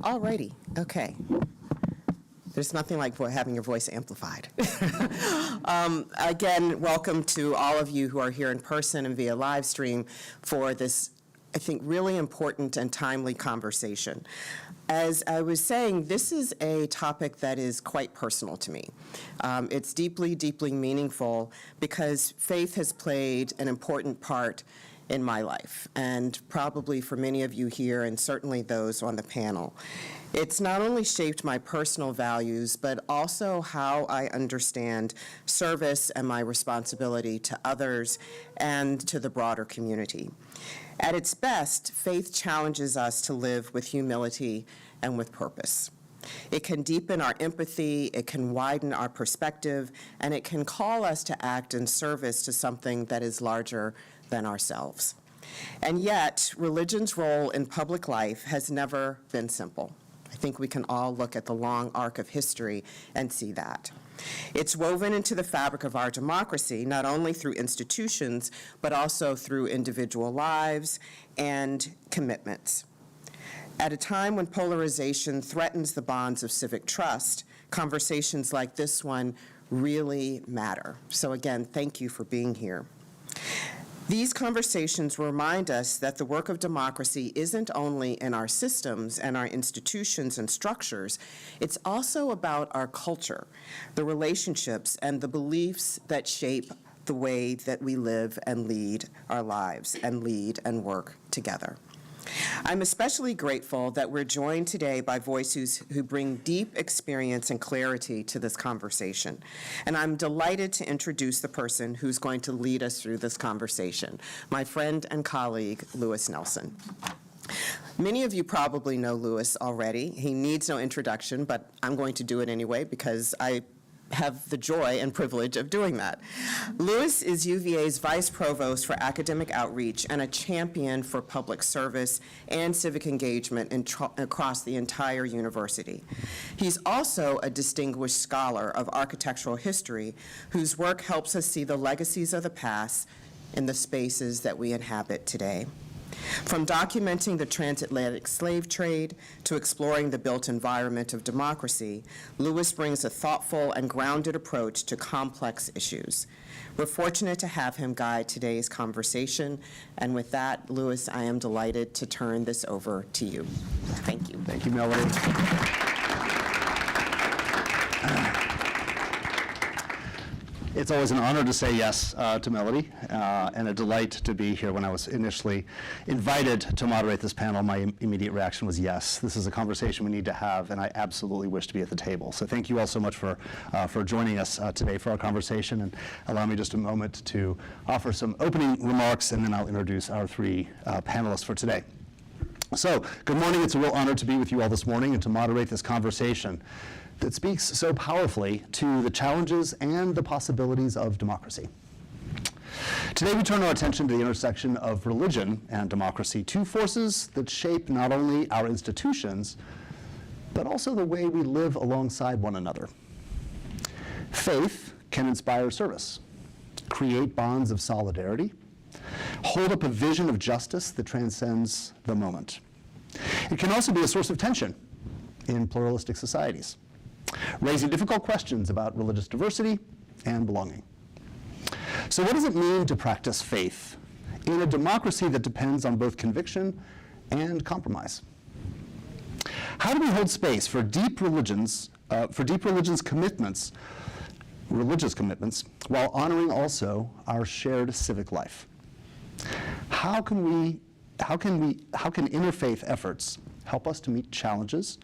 Alrighty, okay. There's nothing like having your voice amplified. Again, welcome to all of you who are here in person and via live stream for this, I think, really important and timely conversation. As I was saying, this is a topic that is quite personal to me. It's deeply, deeply meaningful because faith has played an important part in my life, and probably for many of you here, and certainly those on the panel. It's not only shaped my personal values, but also how I understand service and my responsibility to others and to the broader community. At its best, faith challenges us to live with humility and with purpose. It can deepen our empathy, it can widen our perspective, and it can call us to act in service to something that is larger than ourselves. And yet, religion's role in public life has never been simple. I think we can all look at the long arc of history and see that. It's woven into the fabric of our democracy, not only through institutions, but also through individual lives and commitments. At a time when polarization threatens the bonds of civic trust, conversations like this one really matter. So again, thank you for being here. These conversations remind us that the work of democracy isn't only in our systems and our institutions and structures, it's also about our culture, the relationships and the beliefs that shape the way that we live and lead our lives and lead and work together. I'm especially grateful that we're joined today by voices who bring deep experience and clarity to this conversation. And I'm delighted to introduce the person who's going to lead us through this conversation, my friend and colleague, Lewis Nelson. Many of you probably know Lewis already. He needs no introduction, but I'm going to do it anyway because I have the joy and privilege of doing that. Lewis is UVA's Vice Provost for Academic Outreach and a champion for public service and civic engagement across the entire university. He's also a distinguished scholar of architectural history whose work helps us see the legacies of the past in the spaces that we inhabit today. From documenting the transatlantic slave trade to exploring the built environment of democracy, Lewis brings a thoughtful and grounded approach to complex issues. We're fortunate to have him guide today's conversation, and with that, Lewis, I am delighted to turn this over to you. Thank you. Thank you, Melody. It's always an honor to say yes to Melody, and a delight to be here. When I was initially invited to moderate this panel, my immediate reaction was yes. This is a conversation we need to have, and I absolutely wish to be at the table. So thank you all so much for joining us today for our conversation, and allow me just a moment to offer some opening remarks, and then I'll introduce our three panelists for today. So, good morning. It's a real honor to be with you all this morning and to moderate this conversation that speaks so powerfully to the challenges and the possibilities of democracy. Today we turn our attention to the intersection of religion and democracy, two forces that shape not only our institutions, but also the way we live alongside one another. Faith can inspire service, create bonds of solidarity, hold up a vision of justice that transcends the moment. It can also be a source of tension in pluralistic societies, raising difficult questions about religious diversity and belonging. So what does it mean to practice faith in a democracy that depends on both conviction and compromise? How do we hold space for deep religions commitments, religious commitments, while honoring also our shared civic life? How can interfaith efforts help us to meet challenges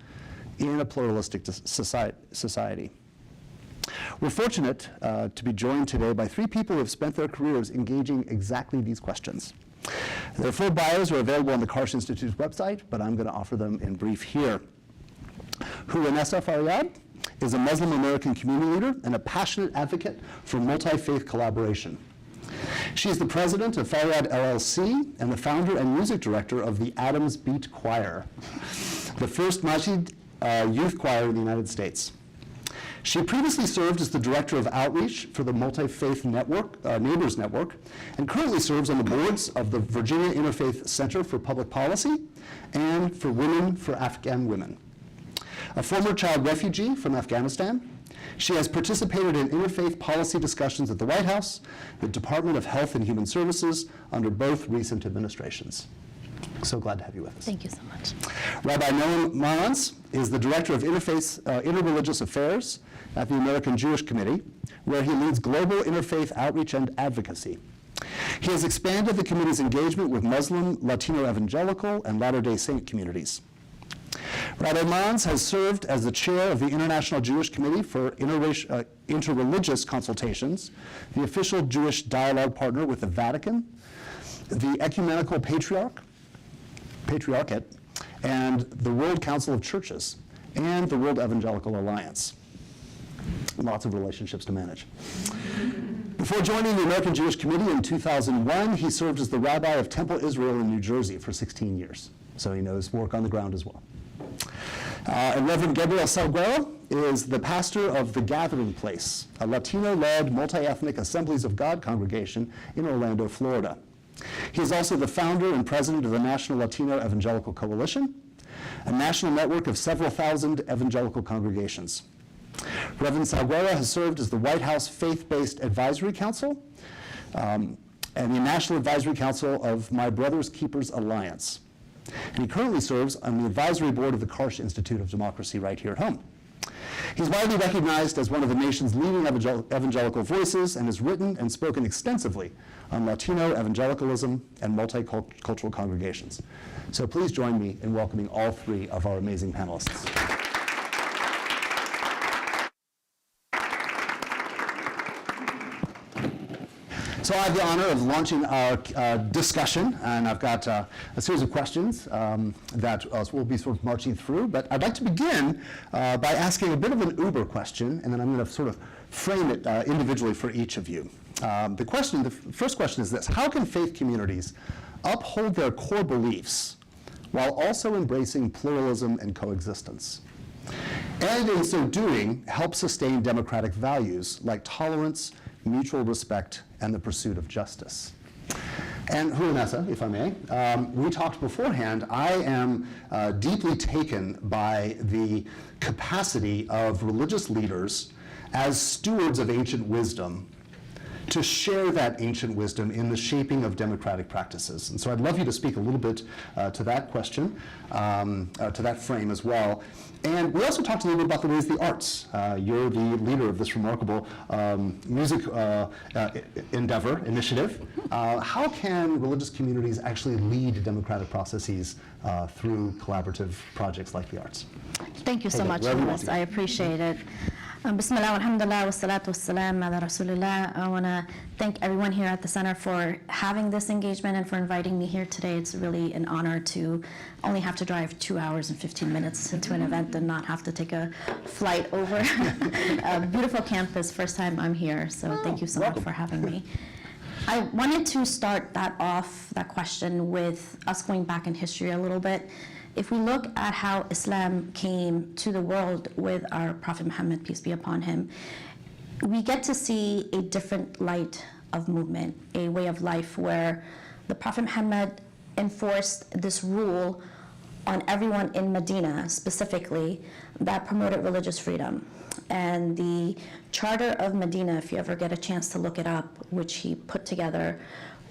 in a pluralistic society? We're fortunate to be joined today by three people who have spent their careers engaging exactly these questions. Their full bios are available on the Karsh Institute's website, but I'm going to offer them in brief here. Huranessa Faryad is a Muslim American community leader and a passionate advocate for multi-faith collaboration. She is the president of Faryad LLC and the founder and music director of the Adams Beat Choir, the first Masjid youth choir in the United States. She previously served as the director of outreach for the Multi-Faith Network, Neighbors Network, and currently serves on the boards of the Virginia Interfaith Center for Public Policy and for Women for Afghan Women. A former child refugee from Afghanistan, she has participated in interfaith policy discussions at the White House, the Department of Health and Human Services, under both recent administrations. So glad to have you with us. Thank you so much. Rabbi Noam Marantz is the Director of Interreligious Affairs at the American Jewish Committee, where he leads global interfaith outreach and advocacy. He has expanded the committee's engagement with Muslim, Latino evangelical, and Latter-day Saint communities. Rabbi Marantz has served as the chair of the International Jewish Committee for Interreligious Consultations, the official Jewish dialogue partner with the Vatican, the Ecumenical Patriarchate, and the World Council of Churches, and the World Evangelical Alliance. Lots of relationships to manage. Before joining the American Jewish Committee in 2001, he served as the rabbi of Temple Israel in New Jersey for 16 years. So he knows work on the ground as well. And Reverend Gabriel Salguero is the pastor of The Gathering Place, a Latino-led multi-ethnic Assemblies of God congregation in Orlando, Florida. He is also the founder and president of the National Latino Evangelical Coalition, a national network of several thousand evangelical congregations. Reverend Salguero has served as the White House Faith-Based Advisory Council and the National Advisory Council of My Brother's Keepers Alliance. And he currently serves on the advisory board of the Karsh Institute of Democracy right here at home. He's widely recognized as one of the nation's leading evangelical voices and has written and spoken extensively on Latino evangelicalism and multicultural congregations. So please join me in welcoming all three of our amazing panelists. So I have the honor of launching our discussion, and I've got a series of questions that we'll be sort of marching through. But I'd like to begin by asking a bit of an Uber question, and then I'm going to sort of frame it individually for each of you. The first question is this: how can faith communities uphold their core beliefs while also embracing pluralism and coexistence? And in so doing, help sustain democratic values like tolerance, mutual respect, and the pursuit of justice. And Juanessa, if I may, we talked beforehand. I am deeply taken by the capacity of religious leaders as stewards of ancient wisdom to share that ancient wisdom in the shaping of democratic practices. And so I'd love you to speak a little bit to that question, to that frame as well. And we also talked a little bit about the ways the arts. You're the leader of this remarkable music initiative. How can religious communities actually lead democratic processes through collaborative projects like the arts? Thank you so much, Lewis. I appreciate it. Bismillah, alhamdulillah, wassalatu wassalam ala rasulillah. I want to thank everyone here at the Center for having this engagement and for inviting me here today. It's really an honor to only have to drive 2 hours and 15 minutes to an event and not have to take a flight over. A beautiful campus, first time I'm here, so thank you so much for having me. I wanted to start that question with us going back in history a little bit. If we look at how Islam came to the world with our Prophet Muhammad, peace be upon him, we get to see a different light of movement, a way of life where the Prophet Muhammad enforced this rule on everyone in Medina specifically that promoted religious freedom. And the Charter of Medina, if you ever get a chance to look it up, which he put together,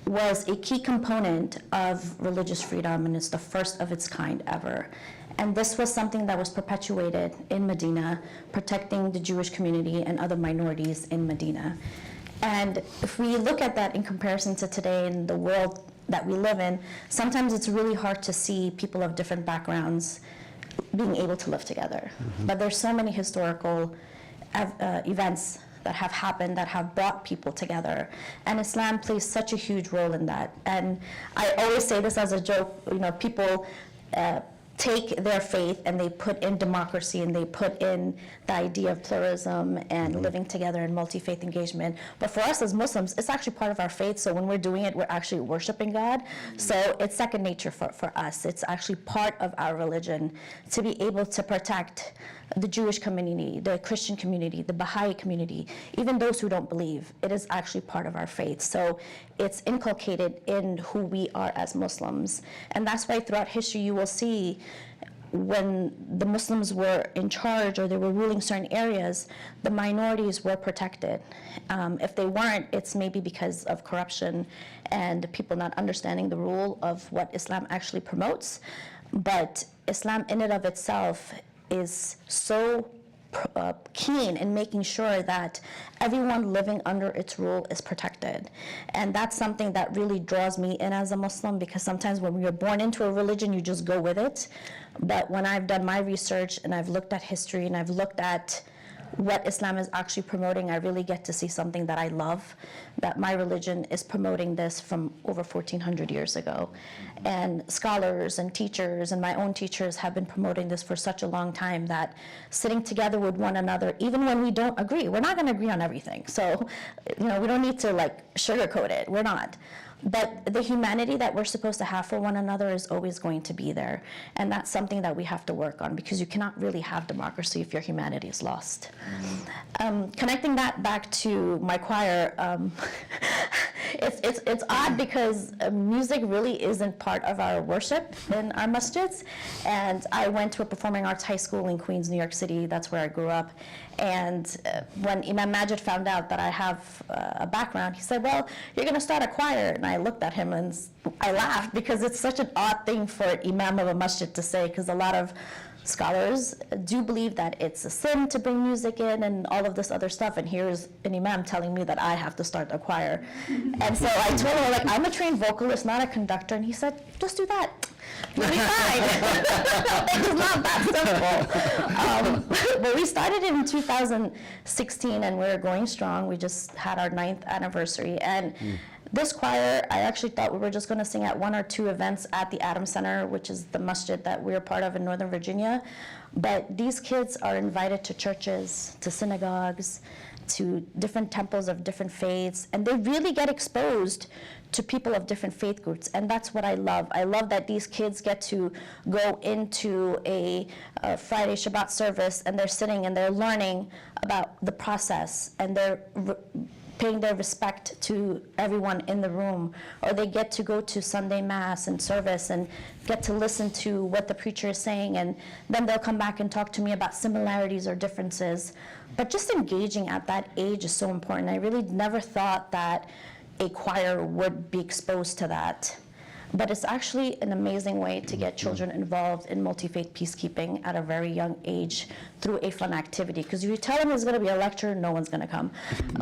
was a key component of religious freedom, and it's the first of its kind ever. And this was something that was perpetuated in Medina, protecting the Jewish community and other minorities in Medina. And if we look at that in comparison to today in the world that we live in, sometimes it's really hard to see people of different backgrounds being able to live together. Mm-hmm. But there's so many historical events that have happened that have brought people together. And Islam plays such a huge role in that. And I always say this as a joke, people take their faith and they put in democracy and they put in the idea of pluralism and living together and multi-faith engagement. But for us as Muslims, it's actually part of our faith. So when we're doing it, we're actually worshiping God. So it's second nature for us. It's actually part of our religion to be able to protect the Jewish community, the Christian community, the Baha'i community, even those who don't believe. It is actually part of our faith. So it's inculcated in who we are as Muslims. And that's why throughout history you will see when the Muslims were in charge or they were ruling certain areas, the minorities were protected. If they weren't, it's maybe because of corruption and people not understanding the rule of what Islam actually promotes. But Islam in and of itself is so keen in making sure that everyone living under its rule is protected. And that's something that really draws me in as a Muslim, because sometimes when you're born into a religion, you just go with it. But when I've done my research and I've looked at history and I've looked at what Islam is actually promoting, I really get to see something that I love, that my religion is promoting this from over 1,400 years ago. And scholars and teachers and my own teachers have been promoting this for such a long time, that sitting together with one another, even when we don't agree, we're not going to agree on everything. So, we don't need to sugarcoat it. We're not. But the humanity that we're supposed to have for one another is always going to be there. And that's something that we have to work on, because you cannot really have democracy if your humanity is lost. Connecting that back to my choir, it's odd because music really isn't part of our worship in our masjids. And I went to a performing arts high school in Queens, New York City. That's where I grew up. And when Imam Majid found out that I have a background, he said, well, you're going to start a choir. And I looked at him and I laughed, because it's such an odd thing for an imam of a masjid to say, because a lot of scholars do believe that it's a sin to bring music in and all of this other stuff. And here's an imam telling me that I have to start a choir. And so I told him, I'm a trained vocalist, not a conductor. And he said, just do that. You'll be fine. It's not that simple. But we started in 2016, and we're going strong. We just had our 9th anniversary. And this choir, I actually thought we were just going to sing at 1 or 2 events at the Adams Center, which is the masjid that we're part of in Northern Virginia. But these kids are invited to churches, to synagogues, to different temples of different faiths, and they really get exposed to people of different faith groups. And that's what I love. I love that these kids get to go into a Friday Shabbat service, and they're sitting and they're learning about the process, and they're paying their respect to everyone in the room. Or they get to go to Sunday Mass and service and get to listen to what the preacher is saying, and then they'll come back and talk to me about similarities or differences. But just engaging at that age is so important. I really never thought that a choir would be exposed to that. But it's actually an amazing way to get children involved in multi-faith peacekeeping at a very young age through a fun activity. Because if you tell them there's going to be a lecture, no one's going to come.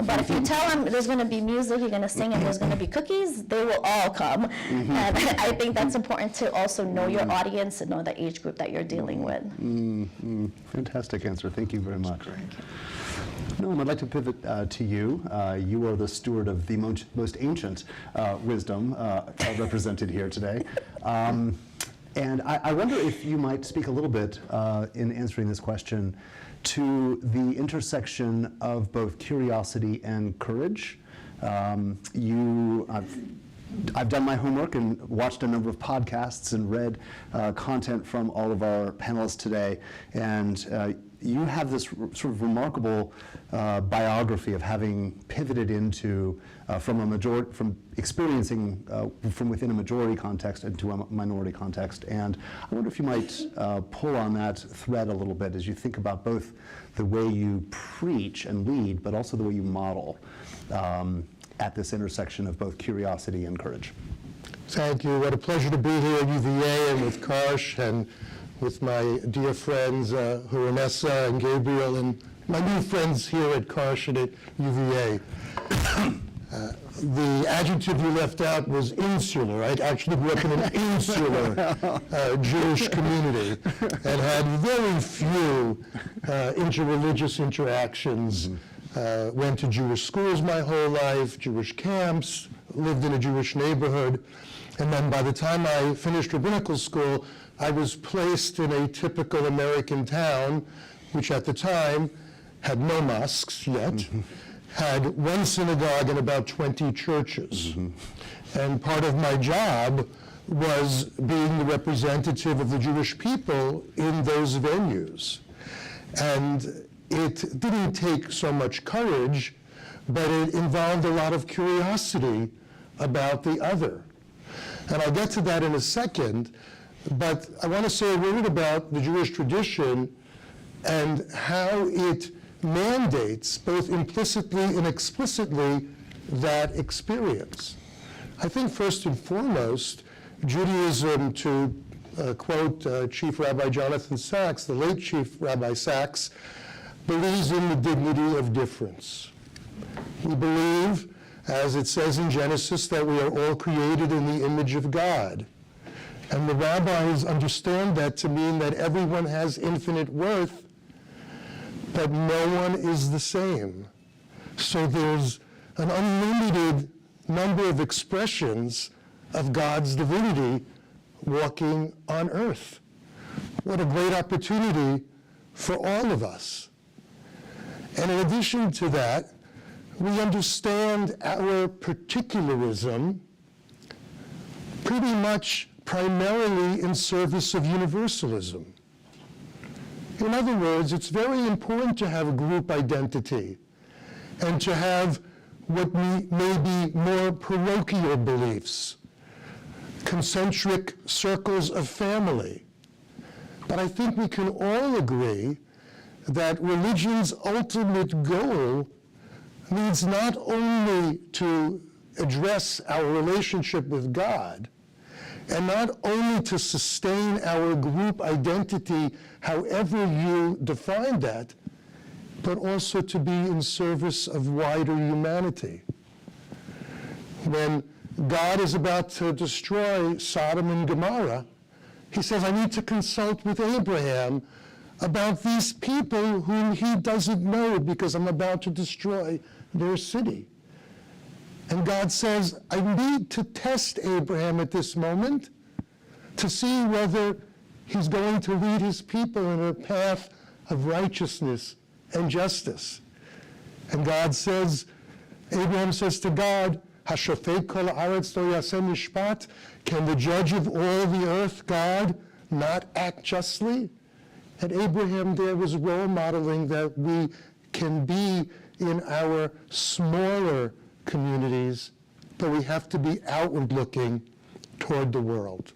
But if you tell them there's going to be music, you're going to sing, and there's going to be cookies, they will all come. And I think that's important to also know your audience and know the age group that you're dealing with. Fantastic answer. Thank you very much. Noam, I'd like to pivot to you. You are the steward of the most ancient wisdom represented here today. And I wonder if you might speak a little bit in answering this question to the intersection of both curiosity and courage. I've done my homework and watched a number of podcasts and read content from all of our panelists today, and you have this sort of remarkable biography of having pivoted into from experiencing from within a majority context into a minority context. And I wonder if you might pull on that thread a little bit as you think about both the way you preach and lead, but also the way you model at this intersection of both curiosity and courage. Thank you. What a pleasure to be here at UVA and with Karsh and with my dear friends Huranessa and Gabriel and my new friends here at Karsh and at UVA. The adjective you left out was insular. I actually grew up in an insular Jewish community and had very few interreligious interactions. Went to Jewish schools my whole life, Jewish camps, lived in a Jewish neighborhood. And then by the time I finished rabbinical school, I was placed in a typical American town, which at the time had no mosques yet, had one synagogue and about 20 churches. And part of my job was being the representative of the Jewish people in those venues. And it didn't take so much courage, but it involved a lot of curiosity about the other. And I'll get to that in a second, But I want to say a word about the Jewish tradition and how it mandates, both implicitly and explicitly, that experience. I think first and foremost, Judaism, to quote Chief Rabbi Jonathan Sachs, the late Chief Rabbi Sachs, believes in the dignity of difference. We believe, as it says in Genesis, that we are all created in the image of God. And the rabbis understand that to mean that everyone has infinite worth, but no one is the same. So there's an unlimited number of expressions of God's divinity walking on earth. What a great opportunity for all of us. And in addition to that, we understand our particularism pretty much primarily in service of universalism. In other words, it's very important to have a group identity and to have what may be more parochial beliefs, concentric circles of family. But I think we can all agree that religion's ultimate goal needs not only to address our relationship with God, and not only to sustain our group identity, however you define that, but also to be in service of wider humanity. When God is about to destroy Sodom and Gomorrah, he says, I need to consult with Abraham about these people whom he doesn't know because I'm about to destroy their city. And God says, I need to test Abraham at this moment to see whether he's going to lead his people in a path of righteousness and justice. And God says, Abraham says to God, Hashofet kol haaretz lo yaseh mishpat, can the judge of all the earth, God, not act justly? And Abraham there was role modeling that we can be in our smaller communities, but we have to be outward looking toward the world.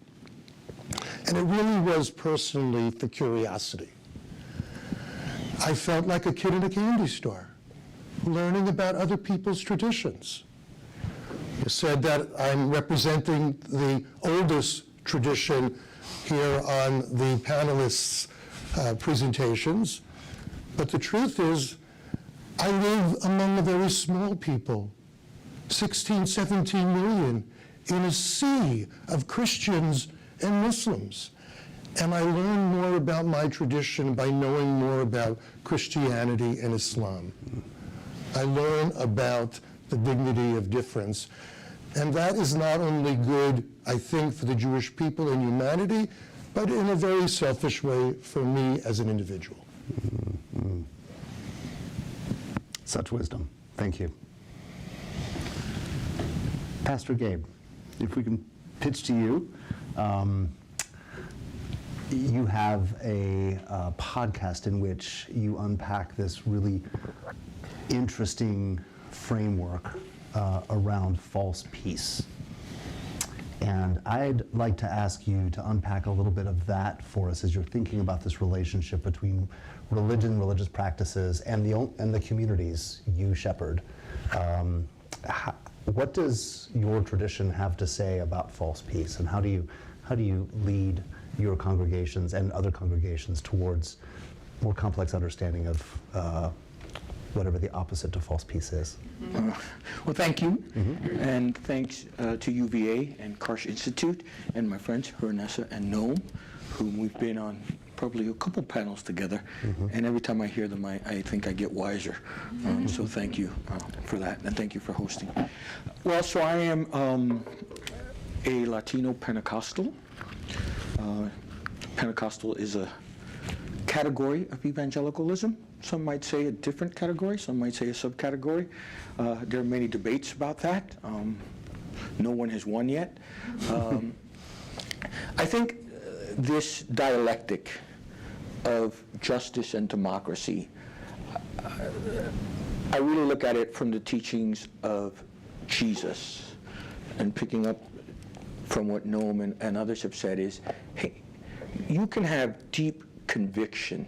And it really was personally for curiosity. I felt like a kid in a candy store, learning about other people's traditions. You said that I'm representing the oldest tradition here on the panelists' presentations, but the truth is, I live among a very small people, 16, 17 million, in a sea of Christians and Muslims. And I learn more about my tradition by knowing more about Christianity and Islam. I learn about the dignity of difference. And that is not only good, I think, for the Jewish people and humanity, but in a very selfish way for me as an individual. Mm-hmm. Such wisdom. Thank you. Pastor Gabe, if we can pitch to you. You have a podcast in which you unpack this really interesting framework around false peace. And I'd like to ask you to unpack a little bit of that for us as you're thinking about this relationship between religion, religious practices, and the communities you shepherd. What does your tradition have to say about false peace, and how do you lead your congregations and other congregations towards more complex understanding of whatever the opposite to false peace is? Well, thank you, and thanks to UVA and Karsh Institute and my friends Hernessa and Noam, whom we've been on probably a couple panels together, and every time I hear them, I think I get wiser. So thank you for that, and thank you for hosting. Well, so I am a Latino Pentecostal. Pentecostal is a category of evangelicalism. Some might say a different category, some might say a subcategory. There are many debates about that. No one has won yet. I think this dialectic of justice and democracy, I really look at it from the teachings of Jesus, and picking up from what Noam and others have said is, hey, you can have deep conviction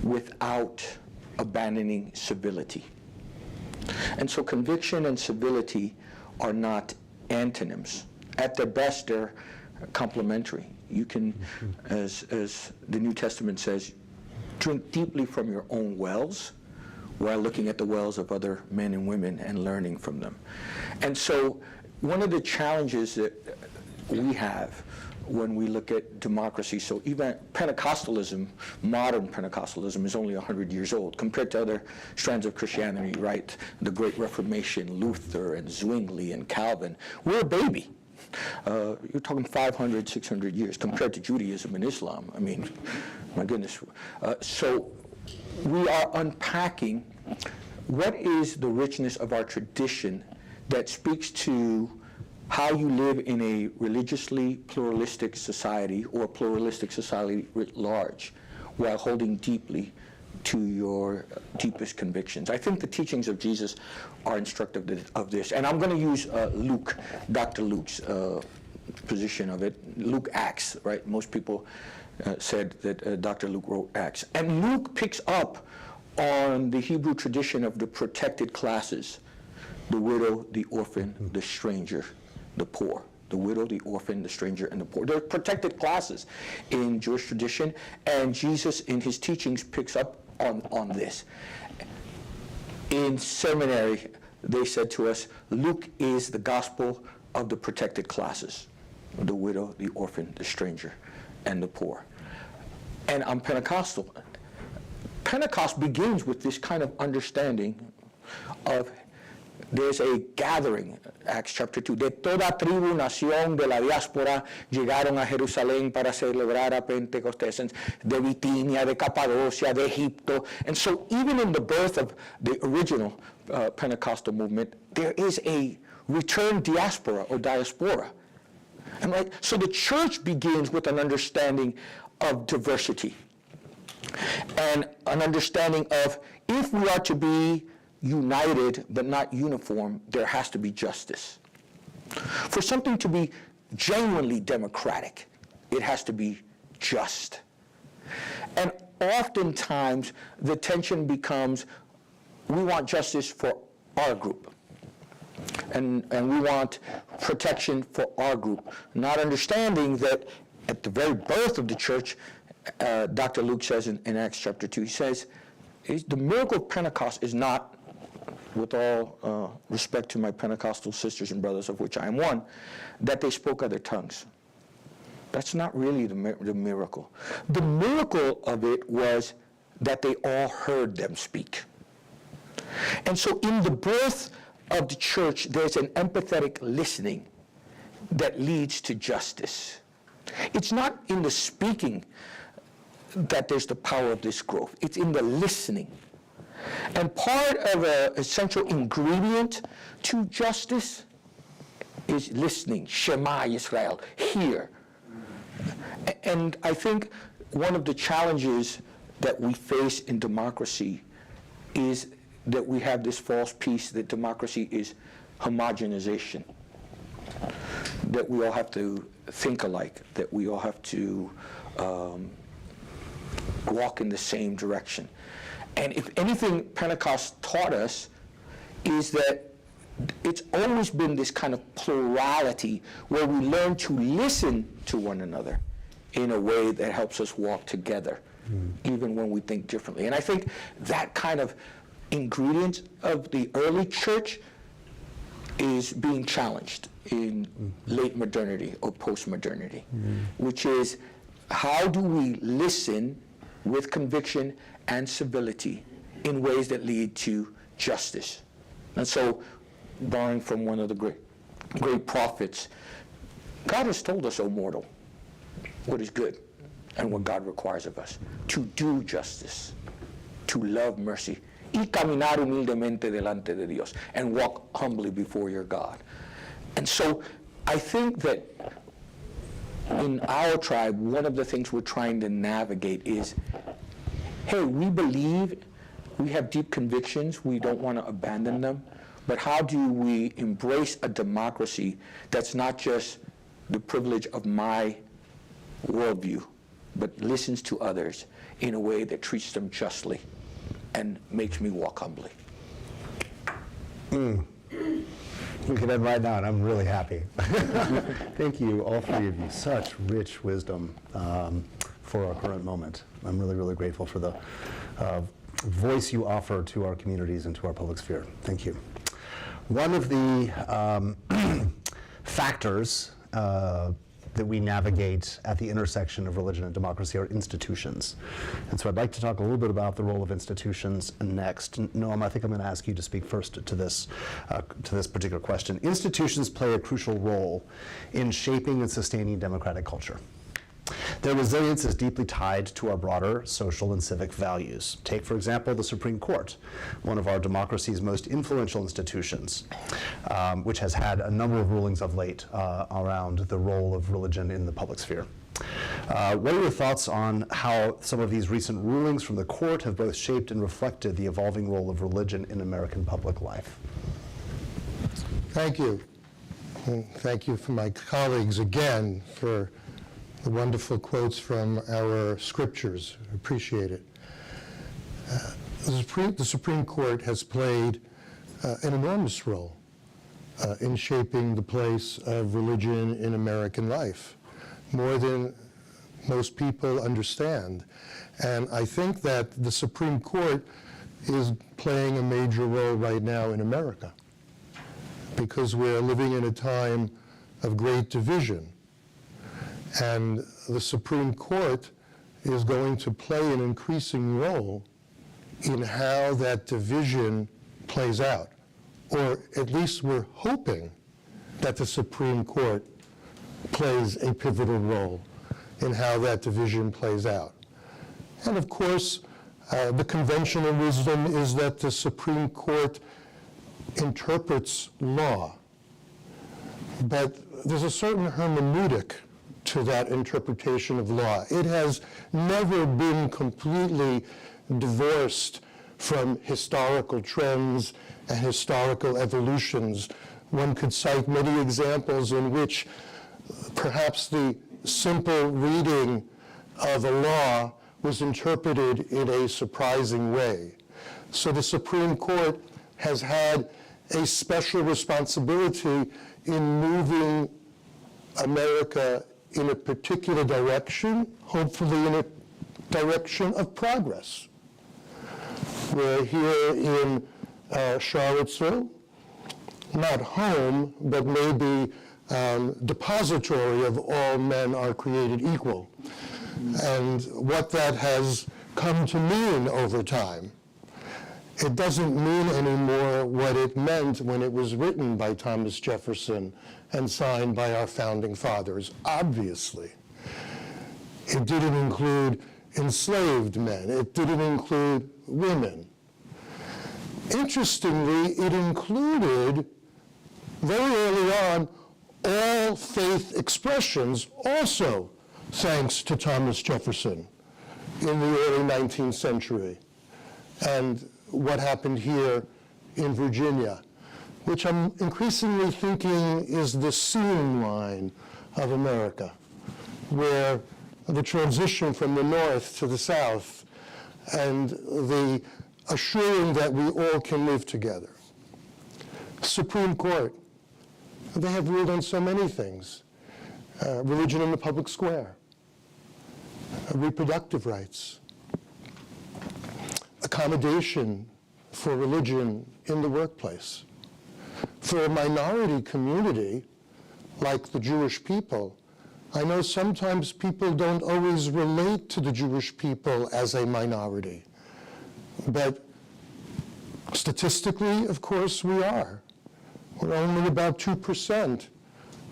without abandoning civility. And so conviction and civility are not antonyms. At their best, they're complementary. You can, as the New Testament says, drink deeply from your own wells while looking at the wells of other men and women and learning from them. And so one of the challenges that we have when we look at democracy, so even Pentecostalism, modern Pentecostalism, is only 100 years old compared to other strands of Christianity, right? The Great Reformation, Luther and Zwingli and Calvin. We're a baby. You're talking 500, 600 years compared to Judaism and Islam. I mean, my goodness. So we are unpacking what is the richness of our tradition that speaks to how you live in a religiously pluralistic society or pluralistic society writ large while holding deeply to your deepest convictions. I think the teachings of Jesus are instructive of this. And I'm going to use Luke, Dr. Luke's position of it. Luke Acts, right? Most people said that Dr. Luke wrote Acts. And Luke picks up on the Hebrew tradition of the protected classes: the widow, the orphan, the stranger, the poor. The widow, the orphan, the stranger, and the poor. They're protected classes in Jewish tradition, and Jesus in his teachings picks up on this. In seminary, they said to us, Luke is the gospel of the protected classes: the widow, the orphan, the stranger, and the poor. And I'm Pentecostal. Pentecost begins with this kind of understanding of there's a gathering, Acts chapter 2, de toda tribu, nación, de la diáspora, llegaron a Jerusalén para celebrar a Pentecostés, de Bitinia, de Capadocia, de Egipto. And so even in the birth of the original Pentecostal movement, there is a returned diaspora or diaspora. And right, so the church begins with an understanding of diversity and an understanding of, if we are to be united but not uniform, there has to be justice. For something to be genuinely democratic, it has to be just. And oftentimes the tension becomes, we want justice for our group, and we want protection for our group, not understanding that at the very birth of the church, Dr. Luke says in Acts chapter 2, he says, the miracle of Pentecost is not, with all respect to my Pentecostal sisters and brothers, of which I am one, that they spoke other tongues. That's not really the miracle. The miracle of it was that they all heard them speak. And so in the birth of the church, there's an empathetic listening that leads to justice. It's not in the speaking that there's the power of this growth. It's in the listening. And part of an essential ingredient to justice is listening. Shema Yisrael, hear. And I think one of the challenges that we face in democracy is that we have this false piece that democracy is homogenization, that we all have to think alike, that we all have to walk in the same direction. And if anything Pentecost taught us is that it's always been this kind of plurality where we learn to listen to one another in a way that helps us walk together, even when we think differently. And I think that kind of ingredient of the early church is being challenged in late modernity or post-modernity, which is, how do we listen with conviction and civility in ways that lead to justice? And so, borrowing from one of the great prophets, God has told us, O mortal, what is good and what God requires of us: to do justice, to love mercy, y caminar humildemente delante de Dios, and walk humbly before your God. And so I think that in our tribe, one of the things we're trying to navigate is, hey, we believe, we have deep convictions, we don't want to abandon them, but how do we embrace a democracy that's not just the privilege of my worldview, but listens to others in a way that treats them justly and makes me walk humbly. We can end right now, and I'm really happy. Thank you, all three of you. Such rich wisdom for our current moment. I'm really, really grateful for the voice you offer to our communities and to our public sphere. Thank you. One of the factors that we navigate at the intersection of religion and democracy are institutions. And so I'd like to talk a little bit about the role of institutions next. Noam, I think I'm going to ask you to speak first to this particular question. Institutions play a crucial role in shaping and sustaining democratic culture. Their resilience is deeply tied to our broader social and civic values. Take, for example, the Supreme Court, one of our democracy's most influential institutions, which has had a number of rulings of late around the role of religion in the public sphere. What are your thoughts on how some of these recent rulings from the court have both shaped and reflected the evolving role of religion in American public life? Thank you. And thank you for my colleagues again for the wonderful quotes from our scriptures. I appreciate it. The Supreme Court has played an enormous role in shaping the place of religion in American life, more than most people understand. And I think that the Supreme Court is playing a major role right now in America, because we're living in a time of great division. And the Supreme Court is going to play an increasing role in how that division plays out. Or at least we're hoping that the Supreme Court plays a pivotal role in how that division plays out. And of course, the conventional wisdom is that the Supreme Court interprets law. But there's a certain hermeneutic to that interpretation of law. It has never been completely divorced from historical trends and historical evolutions. One could cite many examples in which perhaps the simple reading of a law was interpreted in a surprising way. So the Supreme Court has had a special responsibility in moving America in a particular direction, hopefully in a direction of progress. We're here in Charlottesville, not home, but maybe depository of all men are created equal. And what that has come to mean over time, it doesn't mean anymore what it meant when it was written by Thomas Jefferson and signed by our founding fathers, obviously. It didn't include enslaved men. It didn't include women. Interestingly, it included, very early on, all faith expressions, also thanks to Thomas Jefferson in the early 19th century. And what happened here in Virginia, which I'm increasingly thinking is the seam line of America, where the transition from the North to the South and the assuring that we all can live together. Supreme Court, they have ruled on so many things. Religion in the public square, reproductive rights, accommodation for religion in the workplace. For a minority community, like the Jewish people, I know sometimes people don't always relate to the Jewish people as a minority. But statistically, of course, we are. We're only about 2%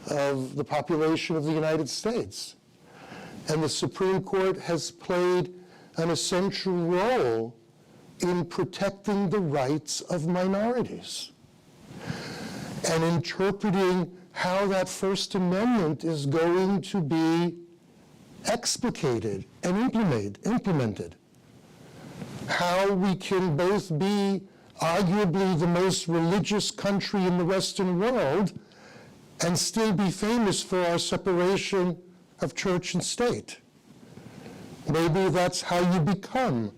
of the population of the United States. And the Supreme Court has played an essential role in protecting the rights of minorities and interpreting how that First Amendment is going to be explicated and implemented. How we can both be arguably the most religious country in the Western world and still be famous for our separation of church and state. Maybe that's how you become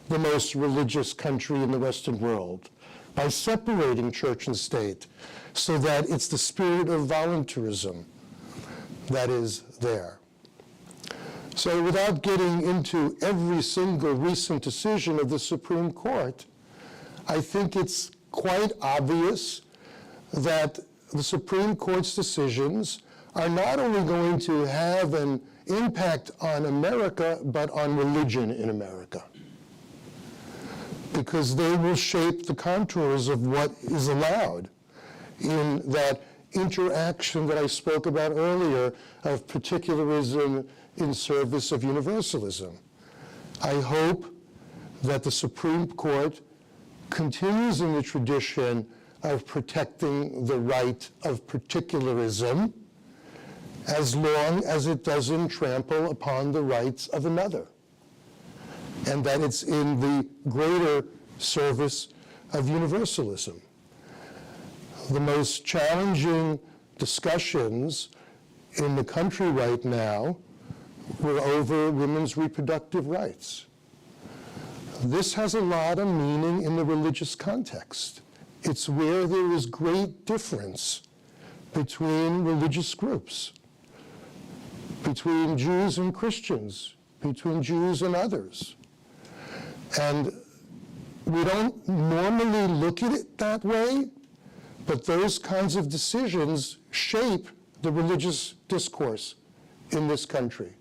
the most religious country in the Western world, by separating church and state so that it's the spirit of voluntarism that is there. So without getting into every single recent decision of the Supreme Court, I think it's quite obvious that the Supreme Court's decisions are not only going to have an impact on America, but on religion in America, because they will shape the contours of what is allowed in that interaction that I spoke about earlier of particularism in service of universalism. I hope that the Supreme Court continues in the tradition of protecting the right of particularism as long as it doesn't trample upon the rights of another, and that it's in the greater service of universalism. The most challenging discussions in the country right now were over women's reproductive rights. This has a lot of meaning in the religious context. It's where there is great difference between religious groups, between Jews and Christians, between Jews and others. And we don't normally look at it that way, but those kinds of decisions shape the religious discourse in this country.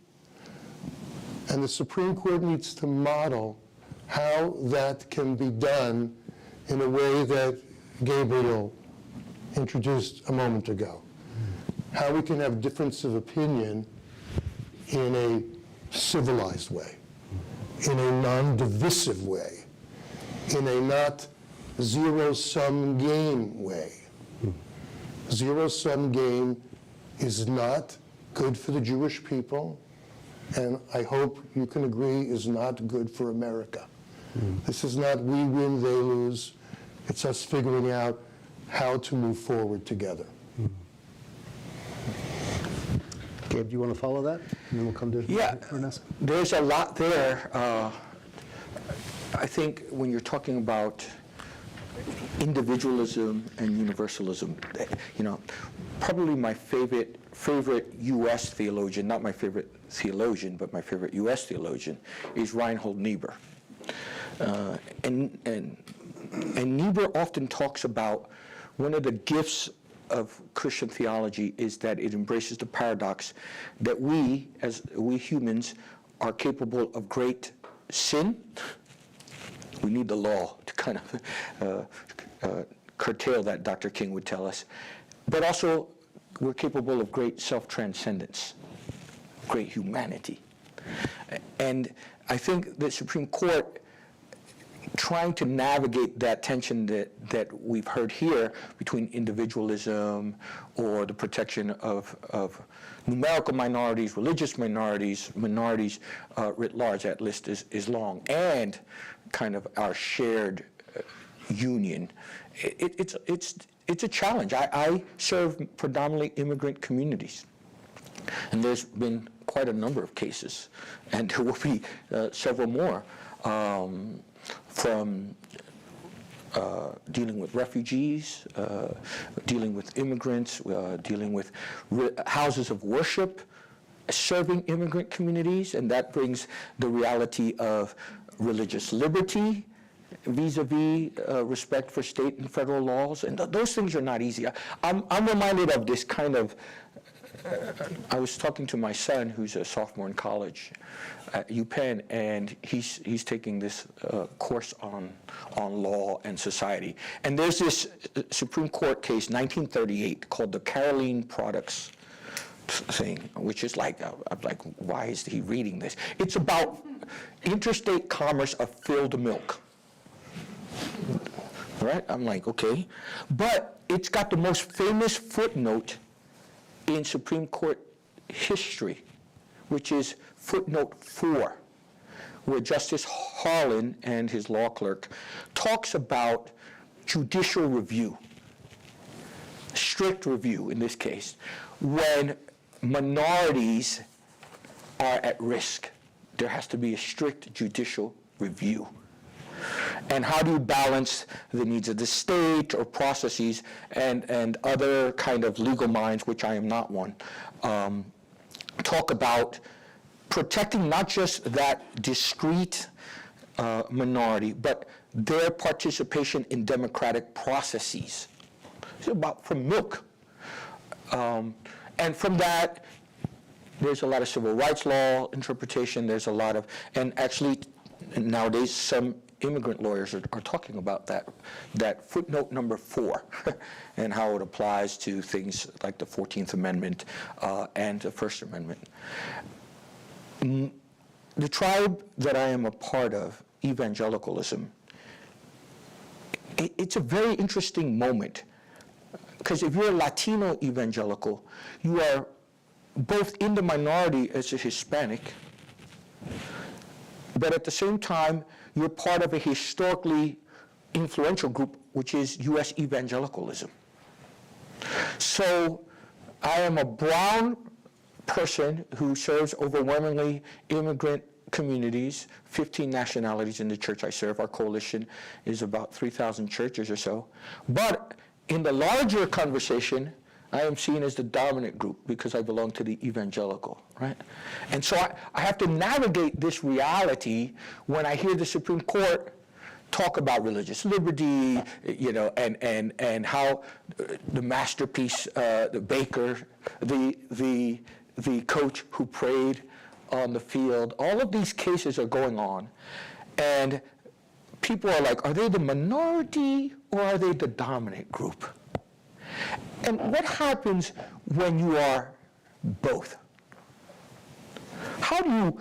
And the Supreme Court needs to model how that can be done in a way that Gabriel introduced a moment ago. How we can have difference of opinion in a civilized way, in a non-divisive way, in a not zero-sum game way. Zero-sum game is not good for the Jewish people, and I hope you can agree is not good for America. This is not we win, they lose. It's us figuring out how to move forward together. Gabe, do you want to follow that? And then we'll come to Vanessa. There's a lot there. I think when you're talking about individualism and universalism, probably my favorite U.S. theologian, not my favorite theologian, but my favorite U.S. theologian, is Reinhold Niebuhr. And Niebuhr often talks about one of the gifts of Christian theology is that it embraces the paradox that we, as we humans, are capable of great sin. We need the law to kind of curtail that, Dr. King would tell us. But also, we're capable of great self-transcendence, great humanity. And I think the Supreme Court, trying to navigate that tension that we've heard here between individualism or the protection of numerical minorities, religious minorities, writ large, that list is long, and kind of our shared union. It's a challenge. I serve predominantly immigrant communities, and there's been quite a number of cases, and there will be several more, from dealing with refugees, dealing with immigrants, dealing with houses of worship, serving immigrant communities, and that brings the reality of religious liberty vis-a-vis respect for state and federal laws, and those things are not easy. I'm reminded of this kind of, I was talking to my son who's a sophomore in college at UPenn, and he's taking this course on law and society. And there's this Supreme Court case, 1938, called the Caroline Products thing, which is like, I'm like, why is he reading this? It's about interstate commerce of filled milk. Right? I'm like, okay. But it's got the most famous footnote in Supreme Court history, which is footnote 4, where Justice Harlan and his law clerk talks about judicial review, strict review in this case when minorities are at risk. There has to be a strict judicial review. And how do you balance the needs of the state or processes and other kind of legal minds, which I am not one, talk about protecting not just that discrete minority, but their participation in democratic processes. It's about from milk. And from that, there's a lot of civil rights law interpretation. There's a lot of, and actually nowadays some immigrant lawyers are talking about that footnote number 4 and how it applies to things like the 14th Amendment and the First Amendment. The tribe that I am a part of, evangelicalism, it's a very interesting moment, because if you're a Latino evangelical, you are both in the minority as a Hispanic, but at the same time, you're part of a historically influential group, which is U.S. evangelicalism. So I am a brown person who serves overwhelmingly immigrant communities, 15 nationalities in the church I serve. Our coalition is about 3,000 churches or so. But in the larger conversation, I am seen as the dominant group because I belong to the evangelical, right? And so I have to navigate this reality when I hear the Supreme Court talk about religious liberty, and how the masterpiece, the baker, the coach who prayed on the field, all of these cases are going on. And people are like, are they the minority or are they the dominant group? And what happens when you are both? How do you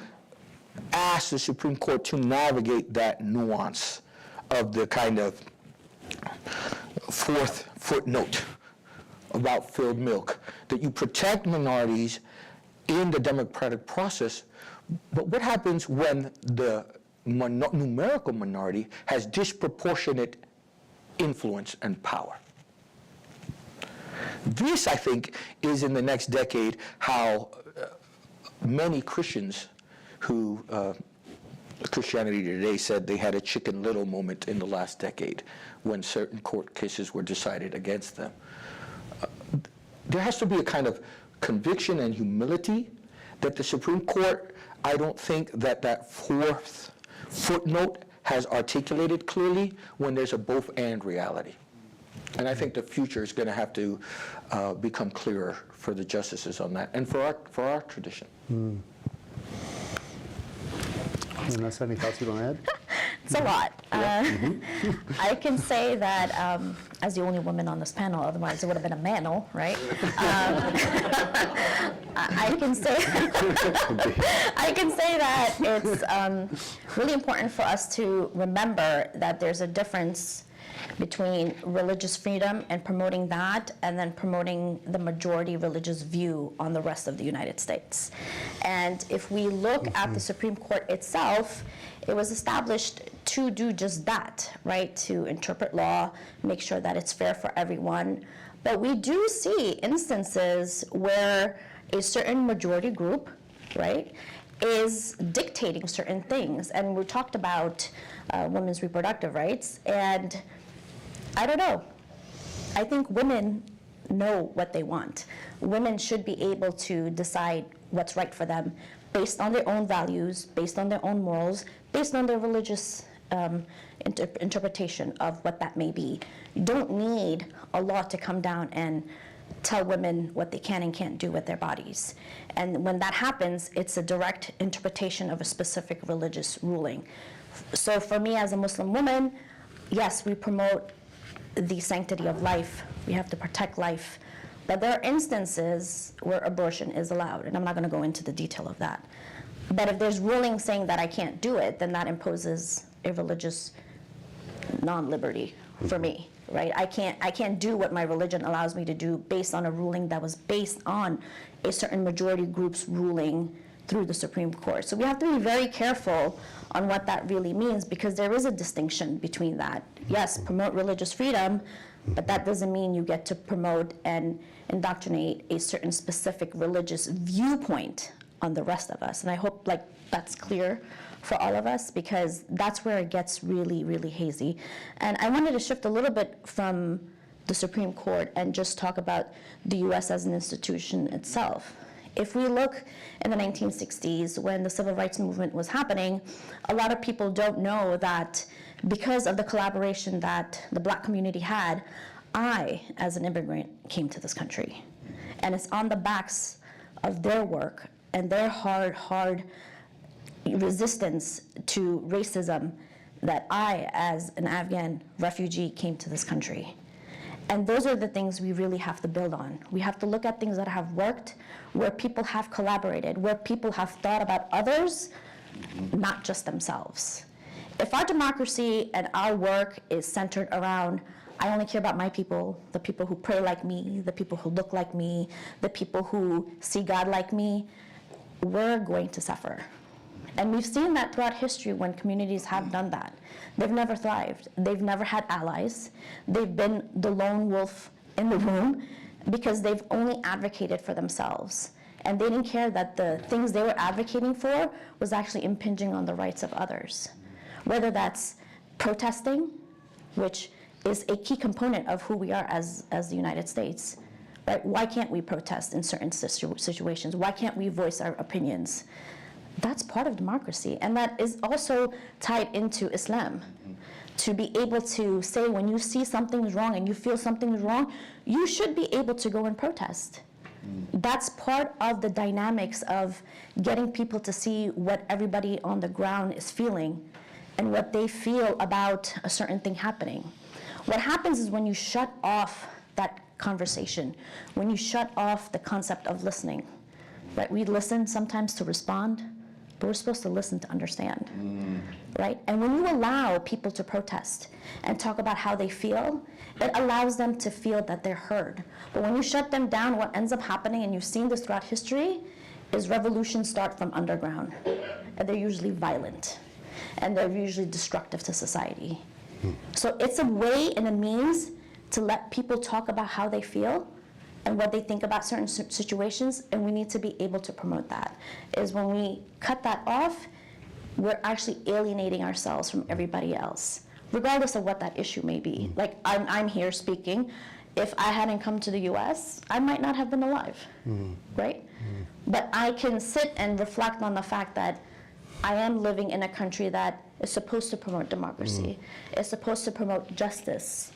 ask the Supreme Court to navigate that nuance of the kind of 4th footnote about filled milk, that you protect minorities in the democratic process, but what happens when the numerical minority has disproportionate influence and power? This, I think, is in the next decade how many Christians who Christianity Today said they had a Chicken Little moment in the last decade when certain court cases were decided against them. There has to be a kind of conviction and humility that the Supreme Court, I don't think that 4th footnote has articulated clearly when there's a both-and reality. And I think the future is going to have to become clearer for the justices on that, and for our tradition. Vanessa, any thoughts you want to add? It's a lot. I can say that as the only woman on this panel, otherwise it would have been a manel, right? I can say that it's really important for us to remember that there's a difference between religious freedom and promoting that, and then promoting the majority religious view on the rest of the United States. And if we look at the Supreme Court itself, it was established to do just that, right? To interpret law, make sure that it's fair for everyone. But we do see instances where a certain majority group, right, is dictating certain things. And we talked about women's reproductive rights, and I don't know. I think women know what they want. Women should be able to decide what's right for them based on their own values, based on their own morals, based on their religious interpretation of what that may be. You don't need a law to come down and tell women what they can and can't do with their bodies. And when that happens, it's a direct interpretation of a specific religious ruling. So for me as a Muslim woman, yes, we promote the sanctity of life. We have to protect life. But there are instances where abortion is allowed, and I'm not going to go into the detail of that. But if there's rulings saying that I can't do it, then that imposes a religious non-liberty for me, right? I can't do what my religion allows me to do based on a ruling that was based on a certain majority group's ruling through the Supreme Court. So we have to be very careful on what that really means, because there is a distinction between that. Yes, promote religious freedom, But that doesn't mean you get to promote and indoctrinate a certain specific religious viewpoint on the rest of us. And I hope that's clear for all of us, because that's where it gets really, really hazy. And I wanted to shift a little bit from the Supreme Court and just talk about the U.S. as an institution itself. If we look in the 1960s, when the civil rights movement was happening, a lot of people don't know that because of the collaboration that the Black community had, I, as an immigrant, came to this country. And it's on the backs of their work and their hard resistance to racism that I, as an Afghan refugee, came to this country. And those are the things we really have to build on. We have to look at things that have worked, where people have collaborated, where people have thought about others, not just themselves. If our democracy and our work is centered around, I only care about my people, the people who pray like me, the people who look like me, the people who see God like me, we're going to suffer. And we've seen that throughout history when communities have done that. They've never thrived. They've never had allies. They've been the lone wolf in the room because they've only advocated for themselves. And they didn't care that the things they were advocating for was actually impinging on the rights of others. Whether that's protesting, which is a key component of who we are as the United States. Right? Why can't we protest in certain situations? Why can't we voice our opinions? That's part of democracy, and that is also tied into Islam. To be able to say when you see something is wrong and you feel something is wrong, you should be able to go and protest. That's part of the dynamics of getting people to see what everybody on the ground is feeling and what they feel about a certain thing happening. What happens is when you shut off that conversation, when you shut off the concept of listening, right? We listen sometimes to respond, but we're supposed to listen to understand, right? And when you allow people to protest and talk about how they feel, it allows them to feel that they're heard. But when you shut them down, what ends up happening, and you've seen this throughout history, is revolutions start from underground. And they're usually violent, and they're usually destructive to society. So it's a way and a means to let people talk about how they feel and what they think about certain situations, and we need to be able to promote that. Is when we cut that off, we're actually alienating ourselves from everybody else, regardless of what that issue may be. Like, I'm here speaking. If I hadn't come to the US, I might not have been alive, right? But I can sit and reflect on the fact that I am living in a country that is supposed to promote democracy. It's supposed to promote justice.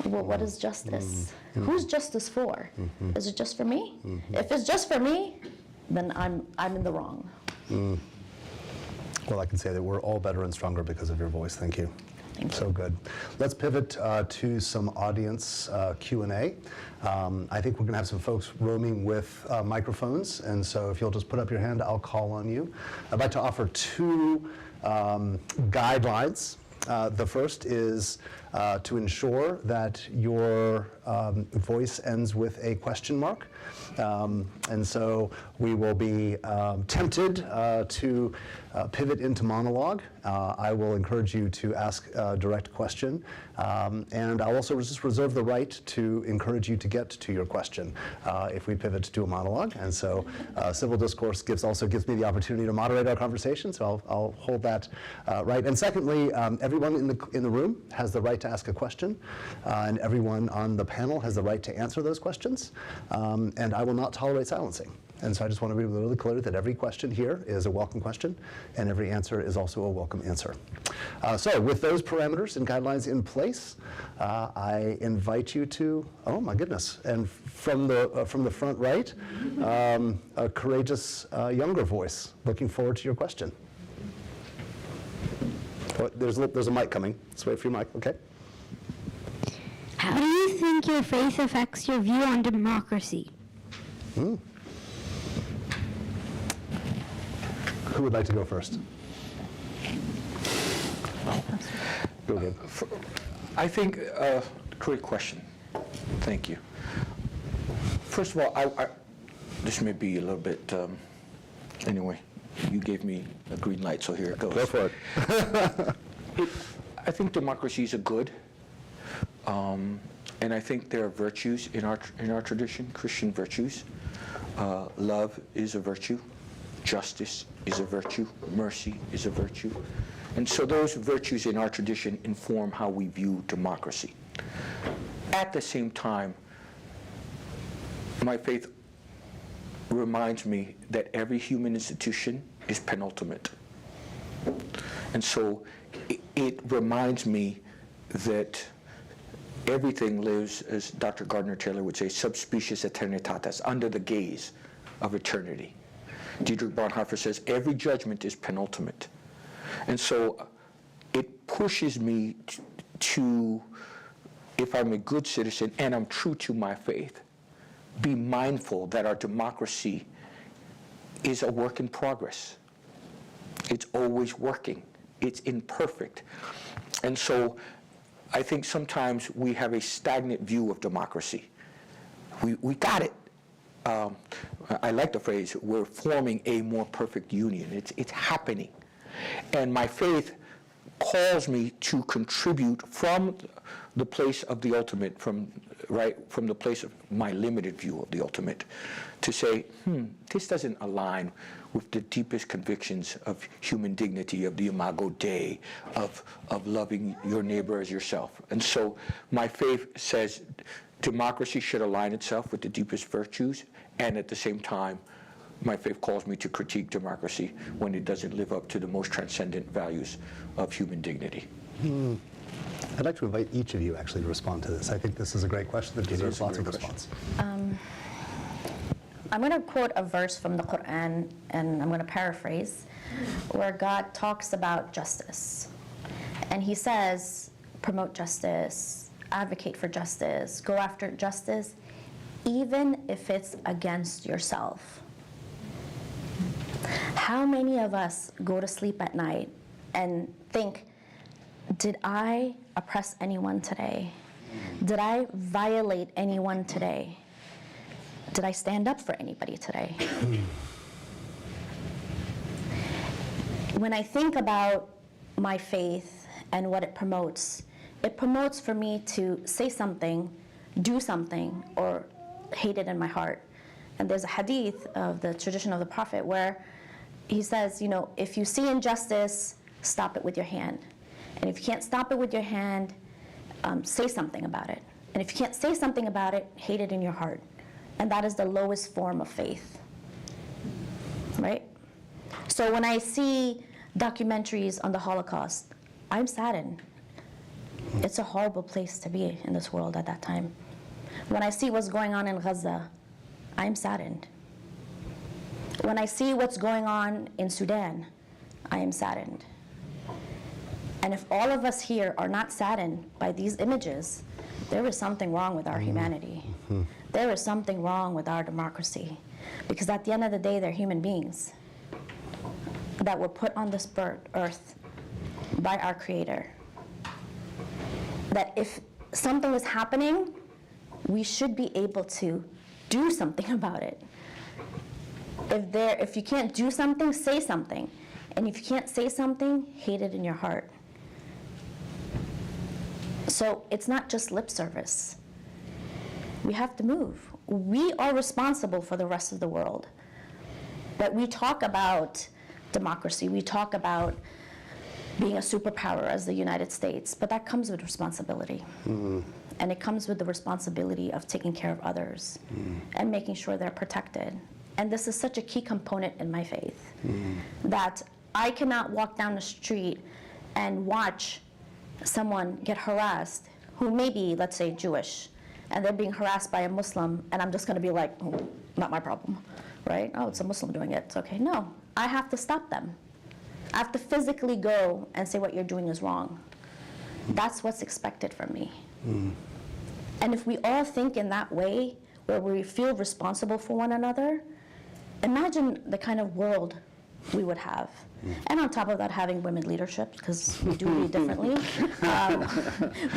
Well, what is justice? Who's justice for? Is it just for me? If it's just for me, then I'm in the wrong. Well, I can say that we're all better and stronger because of your voice. Thank you. Thank you. So good. Let's pivot to some audience Q&A. I think we're going to have some folks roaming with microphones, and so if you'll just put up your hand, I'll call on you. I'd like to offer two guidelines. The first is to ensure that your voice ends with a question mark. And so we will be tempted to pivot into monologue. I will encourage you to ask a direct question. And I'll also just reserve the right to encourage you to get to your question if we pivot to a monologue. And so civil discourse also gives me the opportunity to moderate our conversation, so I'll hold that right. And secondly, everyone in the room has the right to ask a question, and everyone on the panel has the right to answer those questions. And I will not tolerate silencing. And so I just want to be really clear that every question here is a welcome question, and every answer is also a welcome answer. So with those parameters and guidelines in place, I invite you to, oh my goodness, and from the front right, a courageous younger voice. Looking forward to your question. Oh, there's a mic coming. Let's wait for your mic, okay? How do you think your faith affects your view on democracy? Who would like to go first? Go ahead. I think, great question. Thank you. First of all, this may be a little bit, anyway, you gave me a green light, so here it goes. Go for it. I think democracies are good, and And I think there are virtues in our tradition, Christian virtues. Love is a virtue. Justice is a virtue. Mercy is a virtue. And so those virtues in our tradition inform how we view democracy. At the same time, my faith reminds me that every human institution is penultimate. And so it reminds me that everything lives, as Dr. Gardner Taylor would say, subspecies aeternitatis, under the gaze of eternity. Dietrich Bonhoeffer says every judgment is penultimate. And so it pushes me to, if I'm a good citizen and I'm true to my faith, be mindful that our democracy is a work in progress. It's always working. It's imperfect. And so I think sometimes we have a stagnant view of democracy. We got it. I like the phrase, we're forming a more perfect union. It's happening. And my faith calls me to contribute from the place of the ultimate, from the place of my limited view of the ultimate, to say, this doesn't align with the deepest convictions of human dignity, of the Imago Dei, of loving your neighbor as yourself. And so my faith says democracy should align itself with the deepest virtues, and at the same time, my faith calls me to critique democracy when it doesn't live up to the most transcendent values of human dignity. I'd like to invite each of you actually to respond to this. I think this is a great question that deserves lots of response. I'm going to quote a verse from the Quran, and I'm going to paraphrase, where God talks about justice. And he says, promote justice, advocate for justice, go after justice, even if it's against yourself. How many of us go to sleep at night and think, did I oppress anyone today? Did I violate anyone today? Did I stand up for anybody today? When I think about my faith and what it promotes for me to say something, do something, or hate it in my heart. And there's a hadith of the tradition of the Prophet where he says, if you see injustice, stop it with your hand. And if you can't stop it with your hand, say something about it. And if you can't say something about it, hate it in your heart. And that is the lowest form of faith, right? So when I see documentaries on the Holocaust, I'm saddened. It's a horrible place to be in this world at that time. When I see what's going on in Gaza, I'm saddened. When I see what's going on in Sudan, I am saddened. And if all of us here are not saddened by these images, there is something wrong with our humanity. There is something wrong with our democracy. Because at the end of the day, they're human beings that were put on this earth by our Creator. That if something is happening, we should be able to do something about it. If you can't do something, say something. And if you can't say something, hate it in your heart. So it's not just lip service. We have to move. We are responsible for the rest of the world. But we talk about democracy, we talk about being a superpower as the United States, but that comes with responsibility. And it comes with the responsibility of taking care of others and making sure they're protected. And this is such a key component in my faith, that I cannot walk down the street and watch someone get harassed who may be, let's say, Jewish, and they're being harassed by a Muslim, and I'm just going to be like, oh, not my problem, right? Oh, it's a Muslim doing it. It's okay. No, I have to stop them. I have to physically go and say what you're doing is wrong. That's what's expected from me. And if we all think in that way, where we feel responsible for one another, imagine the kind of world we would have. And on top of that, having women leadership, because we do lead differently.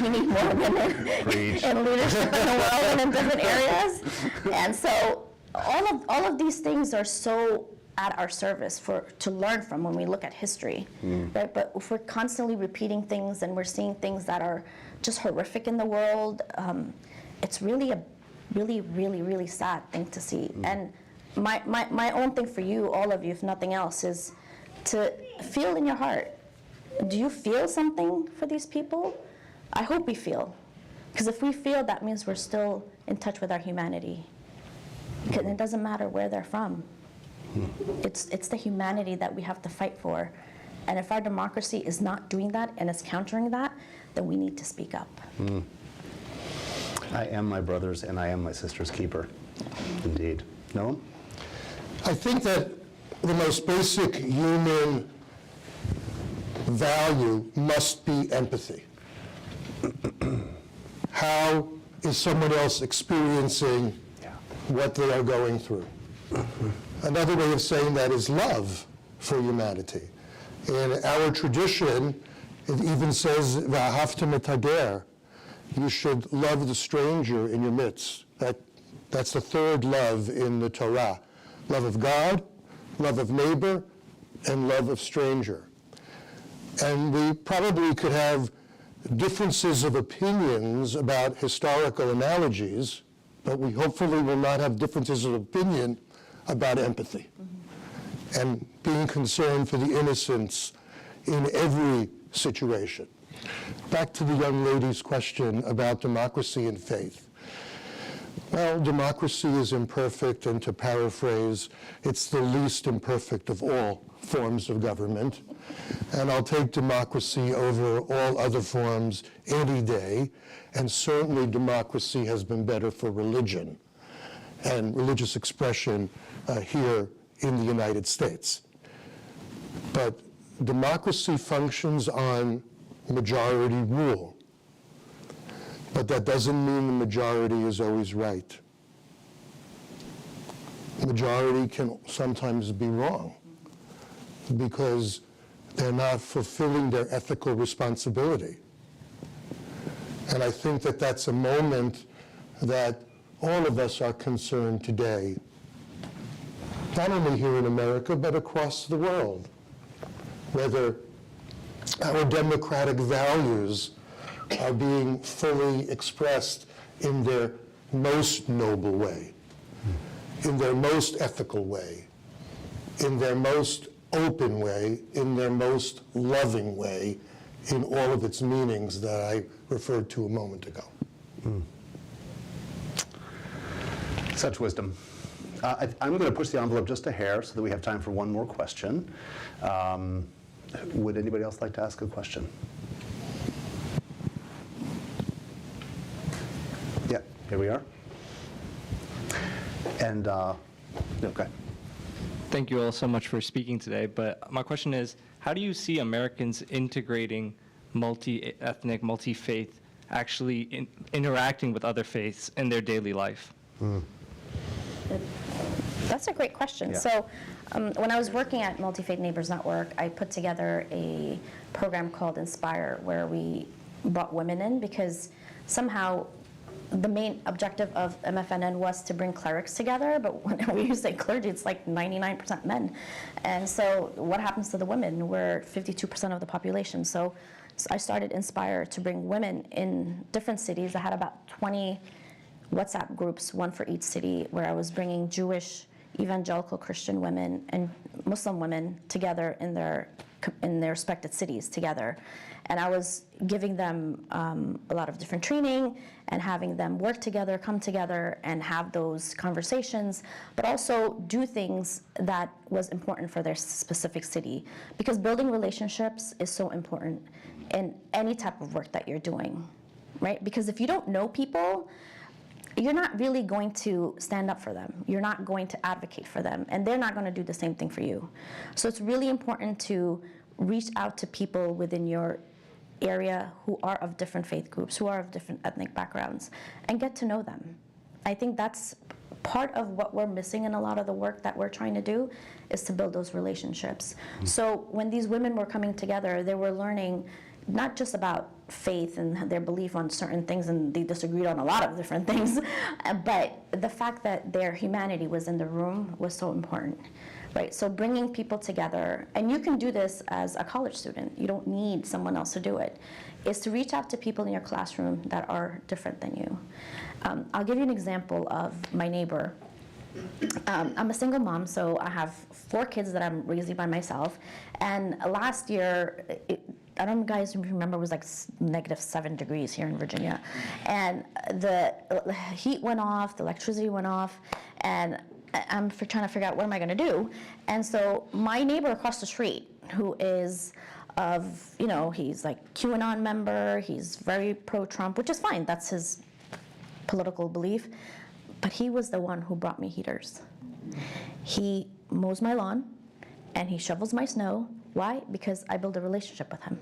We need more women in leadership in the world and in different areas. And so all of these things are so at our service to learn from when we look at history, right? But if we're constantly repeating things and we're seeing things that are just horrific in the world, it's really a really, really, really sad thing to see. And my own thing for you, all of you, if nothing else, is to feel in your heart. Do you feel something for these people? I hope we feel. Because if we feel, that means we're still in touch with our humanity. Because it doesn't matter where they're from. It's the humanity that we have to fight for. And if our democracy is not doing that and is countering that, then we need to speak up. I am my brother's and I am my sister's keeper. Indeed. Noam? I think that the most basic human value must be empathy. How is someone else experiencing what they are going through? Another way of saying that is love for humanity. In our tradition, it even says, "V'ahavta metager," you should love the stranger in your midst. That's the third love in the Torah. Love of God, love of neighbor, and love of stranger. And we probably could have differences of opinions about historical analogies, but we hopefully will not have differences of opinion about empathy and being concerned for the innocents in every situation. Back to the young lady's question about democracy and faith. Well, democracy is imperfect, and to paraphrase, it's the least imperfect of all forms of government. And I'll take democracy over all other forms any day, and certainly democracy has been better for religion and religious expression here in the United States. But democracy functions on majority rule. But that doesn't mean the majority is always right. The majority can sometimes be wrong because they're not fulfilling their ethical responsibility. And I think that that's a moment that all of us are concerned today, not only here in America, but across the world, whether our democratic values are being fully expressed in their most noble way, in their most ethical way, in their most open way, in their most loving way, in all of its meanings that I referred to a moment ago. Such wisdom. I'm going to push the envelope just a hair so that we have time for one more question. Would anybody else like to ask a question? Yeah, here we are. And, okay. Thank you all so much for speaking today, but my question is, how do you see Americans integrating multi-ethnic, multi-faith, actually interacting with other faiths in their daily life? That's a great question. Yeah. So when I was working at Multi-Faith Neighbors Network, I put together a program called Inspire, where we brought women in because somehow the main objective of MFNN was to bring clerics together, but when we say clergy, it's like 99% men. And so what happens to the women? We're 52% of the population. So I started Inspire to bring women in different cities. I had about 20 WhatsApp groups, one for each city, where I was bringing Jewish, evangelical Christian women and Muslim women together in their respected cities together. And I was giving them a lot of different training and having them work together, come together, and have those conversations, but also do things that was important for their specific city. Because building relationships is so important in any type of work that you're doing, right? Because if you don't know people, you're not really going to stand up for them. You're not going to advocate for them, and they're not going to do the same thing for you. So it's really important to reach out to people within your area who are of different faith groups, who are of different ethnic backgrounds, and get to know them. I think that's part of what we're missing in a lot of the work that we're trying to do, is to build those relationships. So when these women were coming together, they were learning not just about faith and their belief on certain things, and they disagreed on a lot of different things, but the fact that their humanity was in the room was so important, right? So bringing people together, and you can do this as a college student. You don't need someone else to do it. is to reach out to people in your classroom that are different than you. I'll give you an example of my neighbor. I'm a single mom, so I have 4 kids that I'm raising by myself. And last year, I don't know if you guys remember, it was like -7 degrees here in Virginia. And the heat went off, the electricity went off, and I'm trying to figure out what am I going to do. And so my neighbor across the street, who is he's like QAnon member, he's very pro-Trump, which is fine, that's his political belief. But he was the one who brought me heaters. He mows my lawn, and he shovels my snow. Why? Because I build a relationship with him.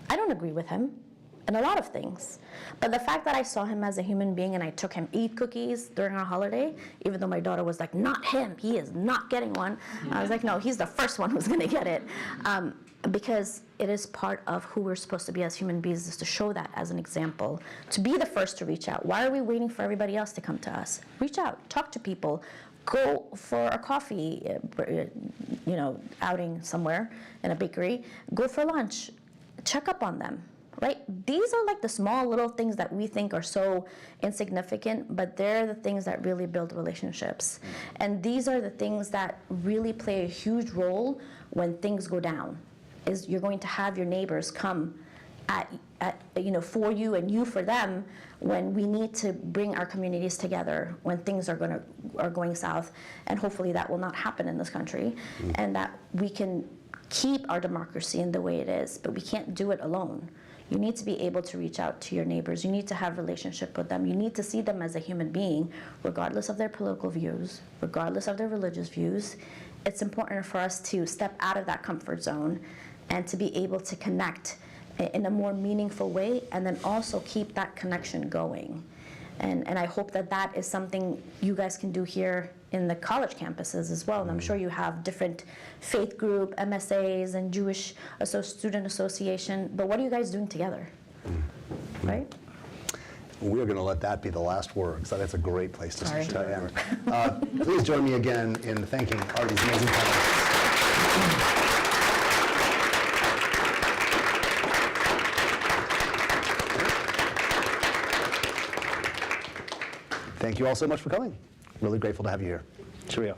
I don't agree with him in a lot of things. But the fact that I saw him as a human being and I took him eat cookies during our holiday, even though my daughter was like, not him, he is not getting one. I was like, no, he's the first one who's gonna get it. Because it is part of who we're supposed to be as human beings, is to show that as an example, to be the first to reach out. Why are we waiting for everybody else to come to us? Reach out, talk to people, go for a coffee, outing somewhere in a bakery, go for lunch, check up on them, right? These are like the small little things that we think are so insignificant, but they're the things that really build relationships. And these are the things that really play a huge role when things go down. Is you're going to have your neighbors come for you and you for them when we need to bring our communities together, when things are going south, and hopefully that will not happen in this country, and that we can keep our democracy in the way it is, but we can't do it alone. You need to be able to reach out to your neighbors. You need to have a relationship with them. You need to see them as a human being, regardless of their political views, regardless of their religious views. It's important for us to step out of that comfort zone and to be able to connect in a more meaningful way, and then also keep that connection going. And I hope that that is something you guys can do here in the college campuses as well. And I'm sure you have different faith group, MSAs, and Jewish Student Association. But what are you guys doing together? Right? We're going to let that be the last word, so that's a great place to Sorry. end. Please join me again in thanking all these amazing panelists. Thank you all so much for coming. Really grateful to have you here. Cheerio.